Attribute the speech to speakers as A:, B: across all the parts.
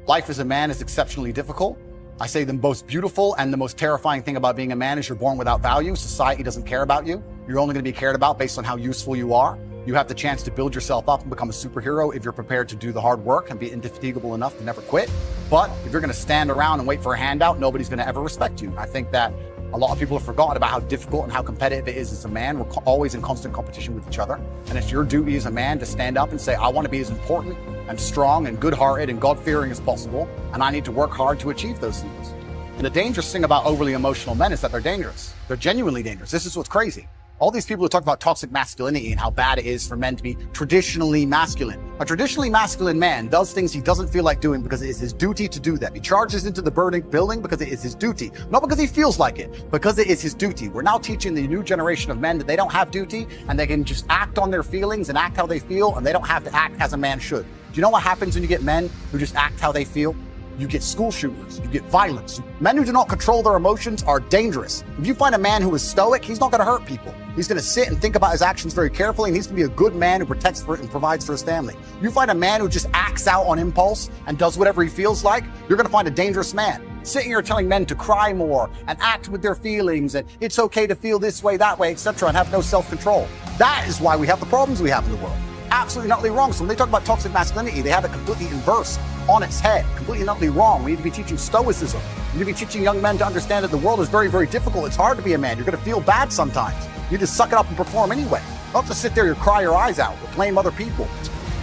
A: Life as a man is exceptionally difficult. I say the most beautiful and the most terrifying thing about being a man is you're born without value. Society doesn't care about you. You're only going to be cared about based on how useful you are. You have the chance to build yourself up and become a superhero if you're prepared to do the hard work and be indefatigable enough to never quit. But if you're going to stand around and wait for a handout, nobody's going to ever respect you. I think that a lot of people have forgotten about how difficult and how competitive it is as a man. We're always in constant competition with each other. And it's your duty as a man to stand up and say, I want to be as important and strong and good-hearted and God-fearing as possible. And I need to work hard to achieve those things. And the dangerous thing about overly emotional men is that they're dangerous. They're genuinely dangerous. This is what's crazy. All these people who talk about toxic masculinity and how bad it is for men to be traditionally masculine. A traditionally masculine man does things he doesn't feel like doing because it is his duty to do them. He charges into the burning building because it is his duty. Not because he feels like it, because it is his duty. We're now teaching the new generation of men that they don't have duty and they can just act on their feelings and act how they feel, and they don't have to act as a man should. Do you know what happens when you get men who just act how they feel? You get school shooters, you get violence. Men who do not control their emotions are dangerous. If you find a man who is stoic, he's not going to hurt people. He's going to sit and think about his actions very carefully, and he's going to be a good man who protects for it and provides for his family. You find a man who just acts out on impulse and does whatever he feels like, you're going to find a dangerous man. Sitting here telling men to cry more and act with their feelings and it's okay to feel this way, that way, etc., and have no self-control. That is why we have the problems we have in the world. Absolutely not wrong. So when they talk about toxic masculinity, they have it completely inverse, on its head, completely not wrong. We need to be teaching stoicism. We need to be teaching young men to understand that the world is very, very difficult. It's hard to be a man. You're going to feel bad sometimes. You just suck it up and perform anyway. Don't just sit there and cry your eyes out or blame other people.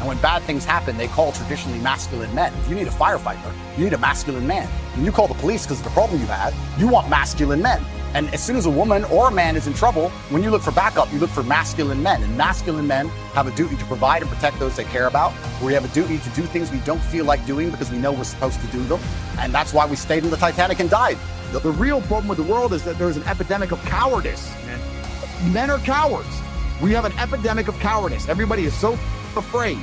A: And when bad things happen, they call traditionally masculine men. If you need a firefighter, you need a masculine man. When you call the police because of the problem you had, you want masculine men. And as soon as a woman or a man is in trouble, when you look for backup, you look for masculine men. And masculine men have a duty to provide and protect those they care about. We have a duty to do things we don't feel like doing because we know we're supposed to do them. And that's why we stayed in the Titanic and died.
B: The real problem with the world is that there's an epidemic of cowardice. Men are cowards. We have an epidemic of cowardice. Everybody is so afraid.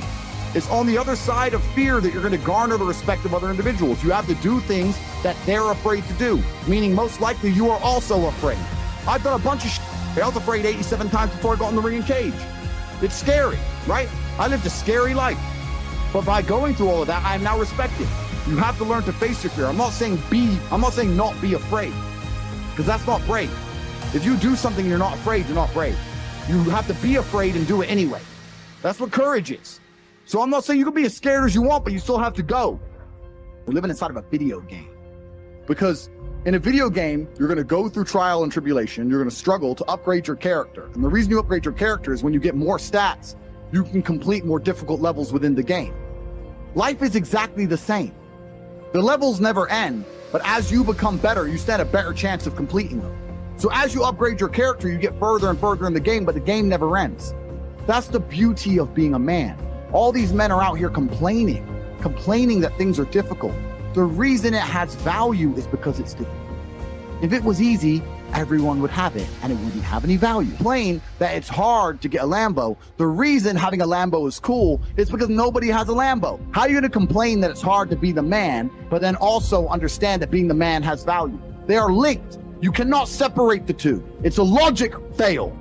B: It's on the other side of fear that you're going to garner the respect of other individuals. You have to do things that they're afraid to do, meaning most likely you are also afraid. I've done a bunch of shit. I was afraid 87 times before I got in the ring and cage. It's scary, right? I lived a scary life. But by going through all of that, I am now respected. You have to learn to face your fear. I'm not saying not be afraid, because that's not brave. If you do something and you're not afraid, you're not brave. You have to be afraid and do it anyway. That's what courage is. So I'm not saying you can be as scared as you want, but you still have to go. We're living inside of a video game. Because in a video game, you're going to go through trial and tribulation. You're going to struggle to upgrade your character. And the reason you upgrade your character is when you get more stats, you can complete more difficult levels within the game. Life is exactly the same. The levels never end, but as you become better, you stand a better chance of completing them. So as you upgrade your character, you get further and further in the game, but the game never ends. That's the beauty of being a man. All these men are out here complaining that things are difficult. The reason it has value is because it's difficult. If it was easy, everyone would have it and it wouldn't have any value. Complain that it's hard to get a Lambo. The reason having a Lambo is cool is because nobody has a Lambo. How are you going to complain that it's hard to be the man, but then also understand that being the man has value? They are linked. You cannot separate the two. It's a logic fail.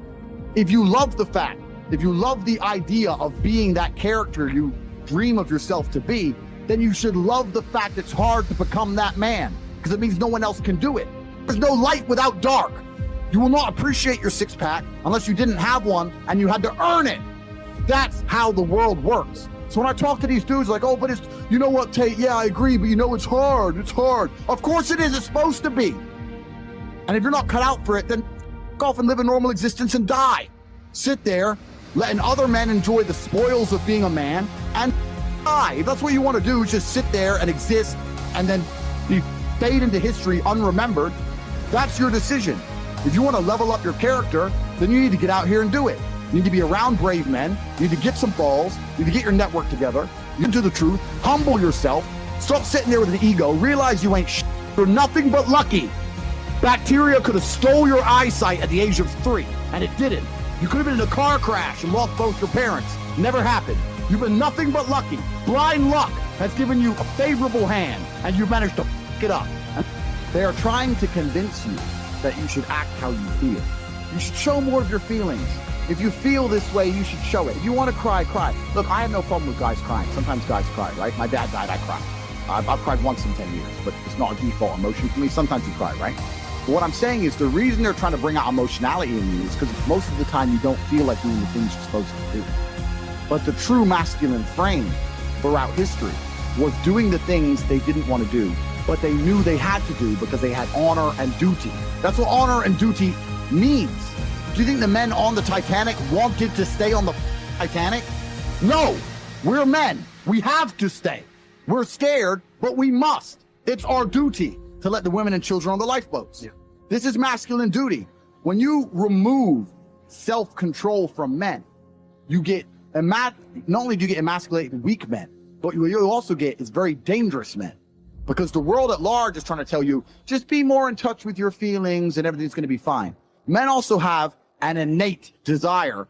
B: If you love the fact, if you love the idea of being that character you dream of yourself to be, then you should love the fact it's hard to become that man, because it means no one else can do it. There's no light without dark. You will not appreciate your six-pack unless you didn't have one and you had to earn it. That's how the world works. So when I talk to these dudes like, oh, but it's, you know what, Tate, yeah, I agree, but you know, it's hard. Of course it is, it's supposed to be. And if you're not cut out for it, then go off and live a normal existence and die. Sit there, letting other men enjoy the spoils of being a man and die. If that's what you want to do, is just sit there and exist and then be fade into history unremembered. That's your decision. If you want to level up your character, then you need to get out here and do it. You need to be around brave men. You need to get some balls. You need to get your network together. You need to do the truth. Humble yourself. Stop sitting there with an ego. Realize you ain't shit. You're nothing but lucky. Bacteria could have stole your eyesight at the age of 3, and it didn't. You could have been in a car crash and lost both your parents. Never happened. You've been nothing but lucky. Blind luck has given you a favorable hand, and you've managed to f*** it up. And they are trying to convince you that you should act how you feel. You should show more of your feelings. If you feel this way, you should show it. If you want to cry, cry. Look, I have no problem with guys crying. Sometimes guys cry, right? My dad died, I cried. I've cried once in 10 years, but it's not a default emotion for me. Sometimes you cry, right? But what I'm saying is the reason they're trying to bring out emotionality in you is because most of the time you don't feel like doing the things you're supposed to do. But the true masculine frame throughout history was doing the things they didn't want to do, but they knew they had to do because they had honor and duty. That's what honor and duty means. Do you think the men on the Titanic wanted to stay on the Titanic? No, we're men. We have to stay. We're scared, but we must. It's our duty to let the women and children on the lifeboats. Yeah. This is masculine duty. When you remove self-control from men, you get not only do you get emasculated weak men, but what you also get is very dangerous men. Because the world at large is trying to tell you, just be more in touch with your feelings and everything's going to be fine. Men also have an innate desire